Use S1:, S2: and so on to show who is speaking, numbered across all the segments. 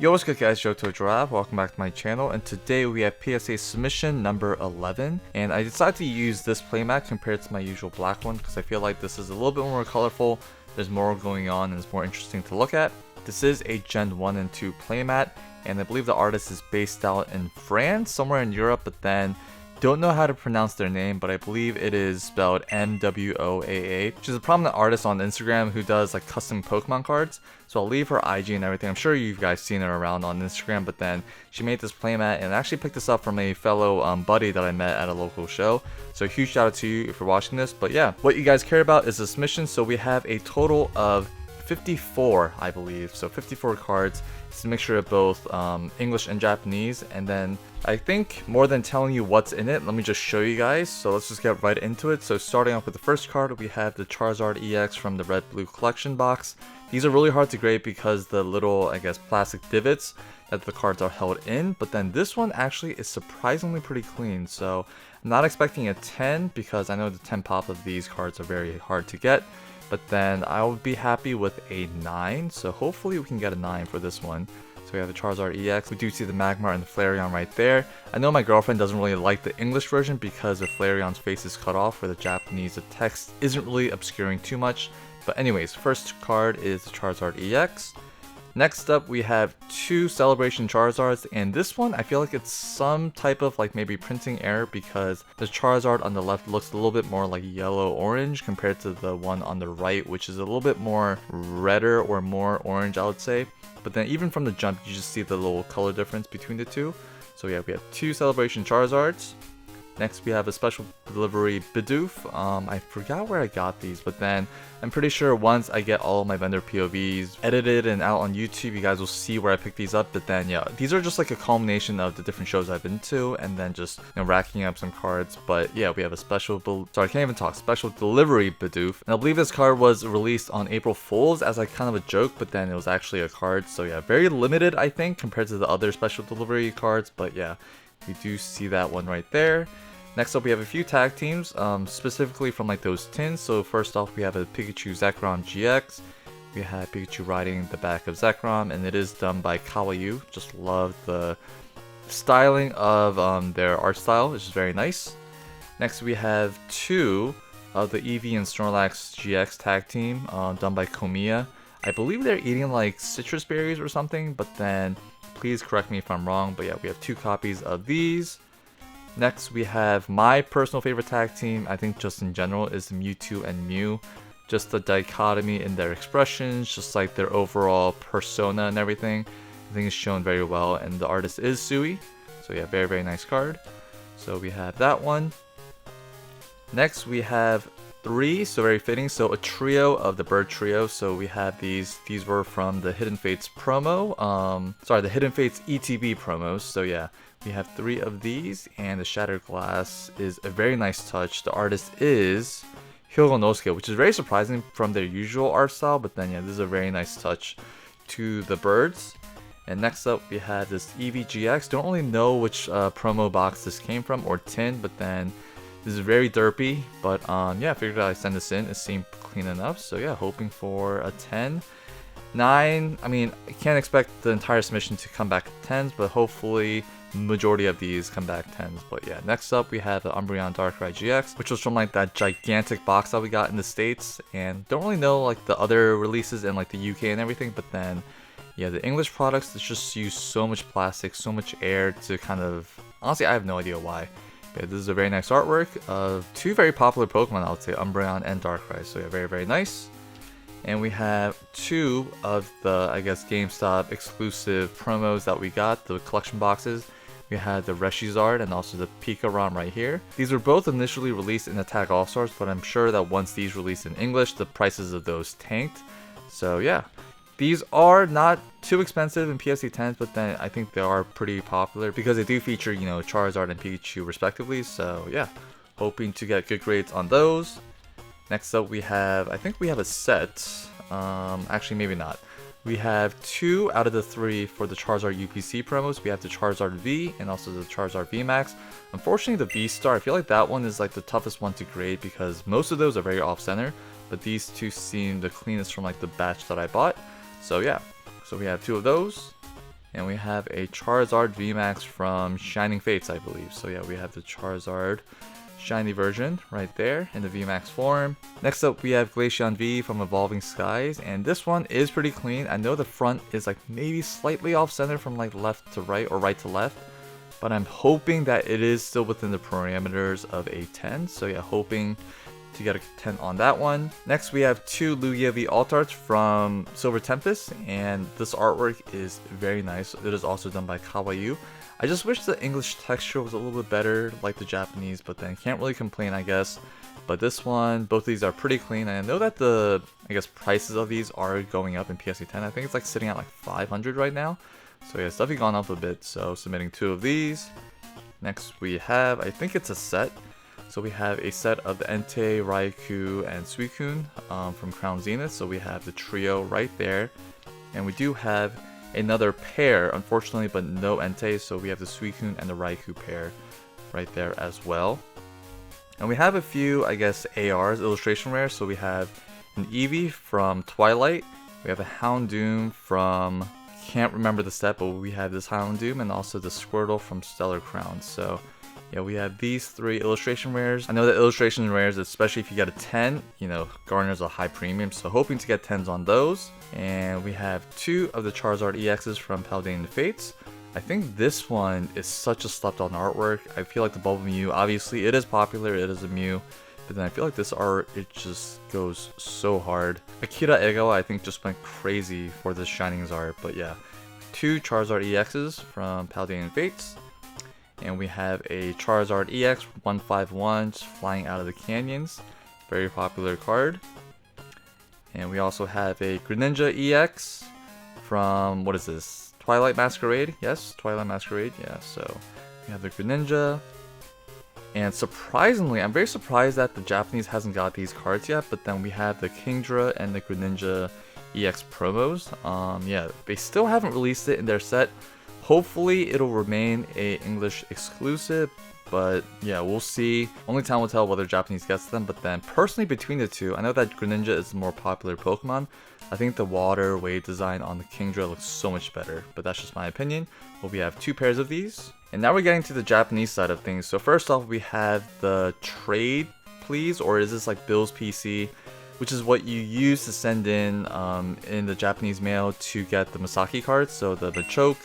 S1: Yo, what's good guys, Johto Giraffe, welcome back to my channel, and today we have PSA submission number 11, and I decided to use this playmat compared to my usual black one because I feel like this is a little bit more colorful, there's more going on, and it's more interesting to look at. This is a Gen 1 and 2 playmat, and I believe the artist is based out in France, somewhere in Europe, but then don't know how to pronounce their name, but I believe it is spelled MWOAA. She's a prominent artist on Instagram who does like custom Pokemon cards. So I'll leave her IG and everything. I'm sure you guys seen her around on Instagram, but then she made this playmat and actually picked this up from a fellow buddy that I met at a local show. So huge shout out to you if you're watching this. But yeah, what you guys care about is the submission. So we have a total of 54, I believe. So 54 cards. It's a mixture of both English and Japanese, and then I think more than telling you what's in it, let me just show you guys. So let's just get right into it. So starting off with the first card, we have the Charizard EX from the Red Blue Collection box. These are really hard to grade because the little, I guess, plastic divots that the cards are held in, but then this one actually is surprisingly pretty clean. So I'm not expecting a 10 because I know the 10 pop of these cards are very hard to get. But then I would be happy with a 9, so hopefully we can get a 9 for this one. So we have the Charizard EX, we do see the Magmar and the Flareon right there. I know my girlfriend doesn't really like the English version because the Flareon's face is cut off, where the Japanese, the text isn't really obscuring too much. But anyways, first card is the Charizard EX. Next up, we have two Celebration Charizards, and this one I feel like it's some type of like maybe printing error because the Charizard on the left looks a little bit more like yellow-orange compared to the one on the right, which is a little bit more redder or more orange, I would say. But then even from the jump, you just see the little color difference between the two. So yeah, we have two Celebration Charizards. Next, we have a special delivery Bidoof. I forgot where I got these, but then I'm pretty sure once I get all of my vendor POVs edited and out on YouTube, you guys will see where I picked these up. But then, yeah, these are just like a culmination of the different shows I've been to, and then just racking up some cards. But yeah, we have a special special delivery Bidoof, and I believe this card was released on April Fools as like kind of a joke, but then it was actually a card. So yeah, very limited I think compared to the other special delivery cards. But yeah, we do see that one right there. Next up, we have a few tag teams, specifically from like those tins. So first off, we have a Pikachu Zekrom GX. We have Pikachu riding the back of Zekrom, and it is done by Kawaii. Just love the styling of their art style, which is very nice. Next, we have two of the Eevee and Snorlax GX tag team, done by Komiya. I believe they're eating like citrus berries or something, but then please correct me if I'm wrong. But yeah, we have two copies of these. Next, we have my personal favorite tag team, I think just in general, is Mewtwo and Mew. Just the dichotomy in their expressions, just like their overall persona and everything, I think is shown very well, and the artist is Sui. So yeah, very, very nice card. So we have that one. Next, we have three, so very fitting, so a trio of the bird trio. So we have these were from the Hidden Fates promo, the Hidden Fates ETB promos. So yeah, we have three of these, and the Shattered Glass is a very nice touch. The artist is Hyogonosuke, which is very surprising from their usual art style, but then yeah, this is a very nice touch to the birds. And next up, we have this Eevee GX. Don't really know which promo box this came from or tin, but then this is very derpy, but yeah, I figured I'd send this in. It seemed clean enough, so yeah, hoping for a 10. 9, I mean, I can't expect the entire submission to come back 10s, but hopefully majority of these come back 10s. But yeah, next up we have the Umbreon Darkrai GX, which was from like that gigantic box that we got in the States, and don't really know like the other releases in like the UK and everything, but then yeah, the English products just use so much plastic, so much air to kind of, honestly I have no idea why. But this is a very nice artwork of two very popular Pokemon, I would say, Umbreon and Darkrai. So yeah, very, very nice. And we have two of the, I guess, GameStop exclusive promos that we got, the collection boxes. We had the Reshizard and also the Pikarom right here. These were both initially released in Attack All-Stars, but I'm sure that once these released in English, the prices of those tanked. So yeah, these are not too expensive in PSA 10s, but then I think they are pretty popular because they do feature, Charizard and Pikachu respectively. So yeah, hoping to get good grades on those. Next up, we have, I think we have a set. Actually, maybe not. We have two out of the three for the Charizard UPC promos. We have the Charizard V and also the Charizard V Max. Unfortunately, the V Star, I feel like that one is like the toughest one to grade because most of those are very off-center, but these two seem the cleanest from like the batch that I bought. So yeah, so we have two of those. And we have a Charizard VMAX from Shining Fates, I believe. So yeah, we have the Charizard shiny version right there in the VMAX form. Next up, we have Glaceon V from Evolving Skies, and this one is pretty clean. I know the front is like maybe slightly off center from like left to right or right to left, but I'm hoping that it is still within the parameters of a 10. So yeah, hoping to get a 10 on that one. Next, we have two Lugia V alt arts from Silver Tempest, and this artwork is very nice. It is also done by Kawaii. I just wish the English texture was a little bit better like the Japanese, but then can't really complain, I guess. But this one, both of these are pretty clean, and I know that the, I guess, prices of these are going up in PSA 10. I think it's like sitting at like 500 right now. So yeah, it's definitely gone up a bit, so submitting two of these. Next we have, I think it's a set. So we have a set of the Entei, Raikou, and Suicune from Crown Zenith. So we have the trio right there. And we do have another pair, unfortunately, but no Entei. So we have the Suicune and the Raikou pair right there as well. And we have a few, I guess, ARs, illustration rares. So we have an Eevee from Twilight. We have a Houndoom from, can't remember the set, but we have this Houndoom, and also the Squirtle from Stellar Crown. So yeah, we have these three illustration rares. I know that illustration rares, especially if you get a 10, you know, garners a high premium. So hoping to get 10s on those. And we have two of the Charizard EXs from Paldean Fates. I think this one is such a slept on artwork. I feel like the Bubble Mew, obviously it is popular, it is a Mew. But then I feel like this art, it just goes so hard. Akira Egawa, I think, just went crazy for this Shinings art. But yeah, two Charizard EXs from Paldean Fates. And we have a Charizard EX 151 just flying out of the canyons. Very popular card. And we also have a Greninja EX from, what is this? Twilight Masquerade? Yes, Twilight Masquerade. Yeah, so we have the Greninja. And surprisingly, I'm very surprised that the Japanese hasn't got these cards yet. But then we have the Kingdra and the Greninja EX promos. Yeah, they still haven't released it in their set. Hopefully it'll remain a English exclusive, but yeah, we'll see. Only time will tell whether Japanese gets them. But then personally, between the two, I know that Greninja is the more popular Pokemon. I think the water wave design on the Kingdra looks so much better, but that's just my opinion. But we have two pairs of these. And now we're getting to the Japanese side of things. So first off, we have the Trade Please, or is this like Bill's PC? Which is what you use to send in the Japanese mail to get the Masaki cards. So the Machoke,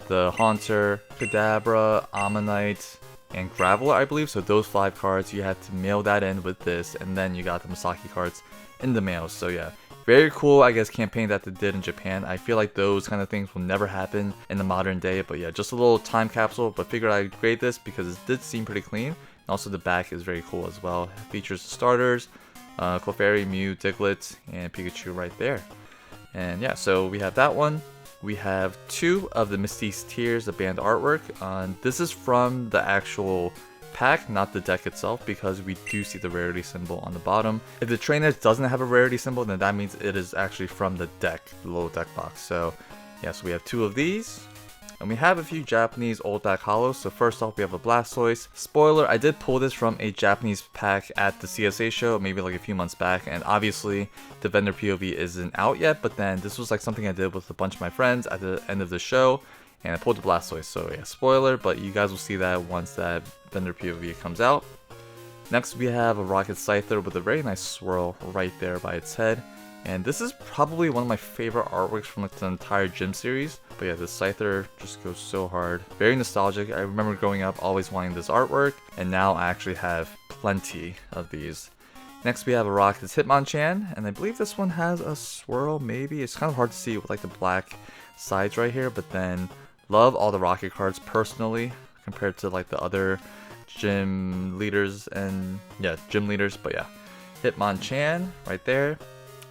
S1: the Haunter, Kadabra, Ammonite, and Graveler, I believe. So those 5 cards, you had to mail that in with this, and then you got the Masaki cards in the mail. So yeah, very cool, I guess, campaign that they did in Japan. I feel like those kind of things will never happen in the modern day. But yeah, just a little time capsule, but figured I'd grade this because it did seem pretty clean. And also the back is very cool as well. It features the starters, Clefairy, Mew, Diglett, and Pikachu right there. And yeah, so we have that one. We have two of the Misty's Tears, the band artwork. This is from the actual pack, not the deck itself, because we do see the rarity symbol on the bottom. If the trainer doesn't have a rarity symbol, then that means it is actually from the deck, the little deck box. So yeah, so we have two of these. And we have a few Japanese old back hollows. So first off, we have a Blastoise. Spoiler, I did pull this from a Japanese pack at the CSA show, maybe like a few months back. And obviously, the vendor POV isn't out yet. But then this was like something I did with a bunch of my friends at the end of the show. And I pulled the Blastoise. So yeah, spoiler, but you guys will see that once that vendor POV comes out. Next, we have a Rocket Scyther with a very nice swirl right there by its head. And this is probably one of my favorite artworks from like the entire gym series. But yeah, this Scyther just goes so hard. Very nostalgic. I remember growing up always wanting this artwork, and now I actually have plenty of these. Next we have a Rocket's Hitmonchan, and I believe this one has a swirl maybe. It's kind of hard to see with like the black sides right here, but then love all the Rocket cards personally compared to like the other gym leaders and yeah, gym leaders. But yeah, Hitmonchan right there.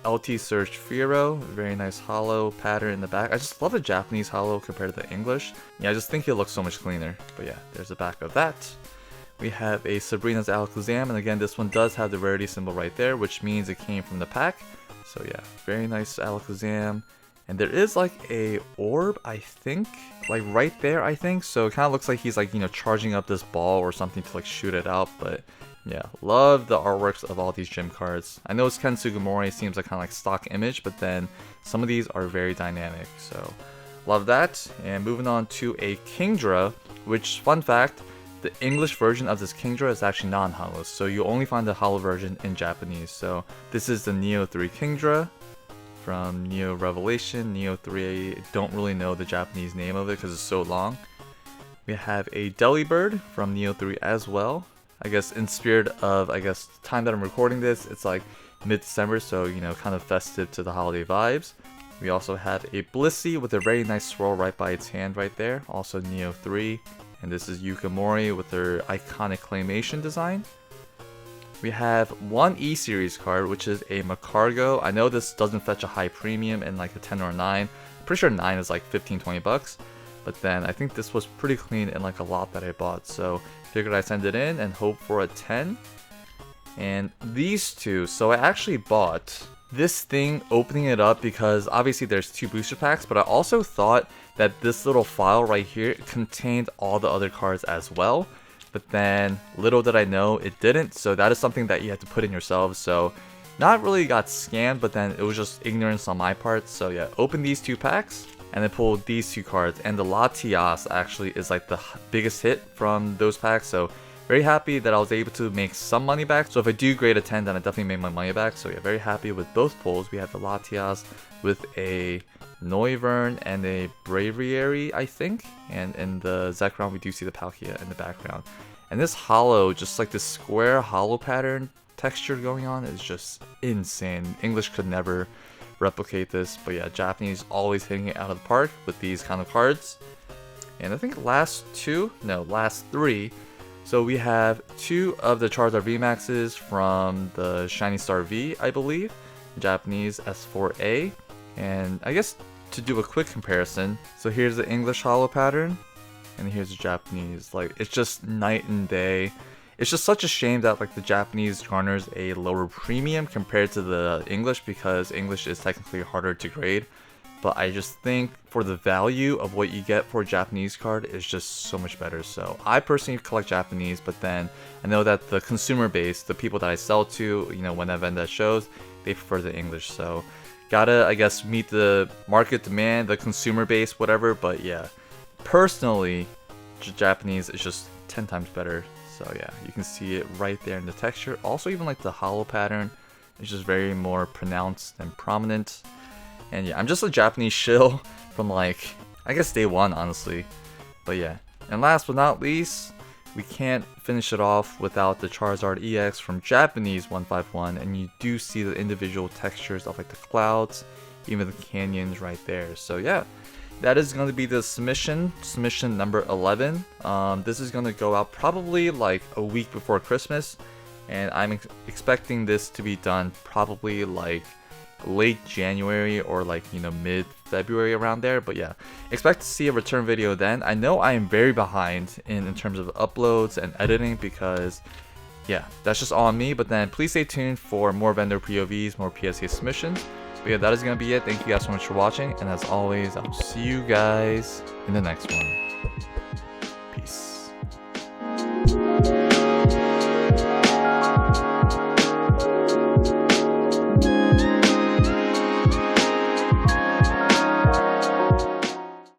S1: LT Surge Firo, very nice hollow pattern in the back. I just love the Japanese hollow compared to the English. Yeah, I just think it looks so much cleaner. But yeah, there's the back of that. We have a Sabrina's Alakazam, and again, this one does have the rarity symbol right there, which means it came from the pack. So yeah, very nice Alakazam. And there is like a orb, I think, like right there, I think. So it kind of looks like he's like, you know, charging up this ball or something to like shoot it out, but yeah, love the artworks of all these gym cards. I know it's Ken Sugimori, seems like kind of like stock image, but then some of these are very dynamic. So Love that. And moving on to a Kingdra, which, fun fact, the English version of this Kingdra is actually non-holo, so you only find the holo version in Japanese. So this is the Neo 3 Kingdra from Neo Revelation. Neo 3, I don't really know the Japanese name of it because it's so long. We have a Delibird from Neo 3 as well. I guess in spirit of, the time that I'm recording this, it's like mid-December, so you know, kind of festive to the holiday vibes. We also have a Blissey with a very nice swirl right by its hand right there, also Neo 3. And this is Yukimori with her iconic claymation design. We have one E-Series card, which is a Macargo. I know this doesn't fetch a high premium in like a 10 or a 9. Pretty sure 9 is like 15-20 bucks. But then I think this was pretty clean in like a lot that I bought. So figured I'd send it in and hope for a 10. And these two, so I actually bought this thing, opening it up because obviously there's 2 booster packs, but I also thought that this little file right here contained all the other cards as well. But then little did I know it didn't, so that is something that you have to put in yourselves. So not really got scammed, but then it was just ignorance on my part. So yeah, open these 2 packs and then pull these 2 cards, and the Latias actually is like the biggest hit from those packs. So very happy that I was able to make some money back. So if I do grade a 10, then I definitely made my money back. So yeah, very happy with both pulls. We have the Latias with a Noivern and a Braviary, I think. And in the Zekrom, we do see the Palkia in the background. And this holo, just like this square holo pattern texture going on, is just insane. English could never replicate this. But yeah, Japanese always hitting it out of the park with these kind of cards. And I think last 3. So we have 2 of the Charizard VMAXs from the Shiny Star V, I believe, Japanese S4A. And I guess to do a quick comparison, so here's the English holo pattern, and here's the Japanese. Like, it's just night and day. It's just such a shame that like the Japanese garners a lower premium compared to the English, because English is technically harder to grade. But I just think for the value of what you get for a Japanese card is just so much better. So I personally collect Japanese, but then I know that the consumer base, the people that I sell to, you know, when I vend at shows, they prefer the English. So gotta, I guess, meet the market demand, the consumer base, whatever. But yeah, personally, Japanese is just 10 times better. So yeah, you can see it right there in the texture. Also, even like the holo pattern is just very more pronounced and prominent. And yeah, I'm just a Japanese shill from like, I guess day 1, honestly. But yeah, and last but not least, we can't finish it off without the Charizard EX from Japanese 151. And you do see the individual textures of like the clouds, even the canyons right there. So yeah, that is going to be the submission number 11. This is going to go out probably like a week before Christmas. And I'm expecting this to be done probably like late January or like, you know, mid-February around there. But yeah, expect to see a return video then. I know I am very behind in terms of uploads and editing, because yeah, that's just all on me. But then please stay tuned for more vendor POVs, more PSA submissions. But yeah, that is going to be it. Thank you guys so much for watching, and as always, I'll see you guys in the next one.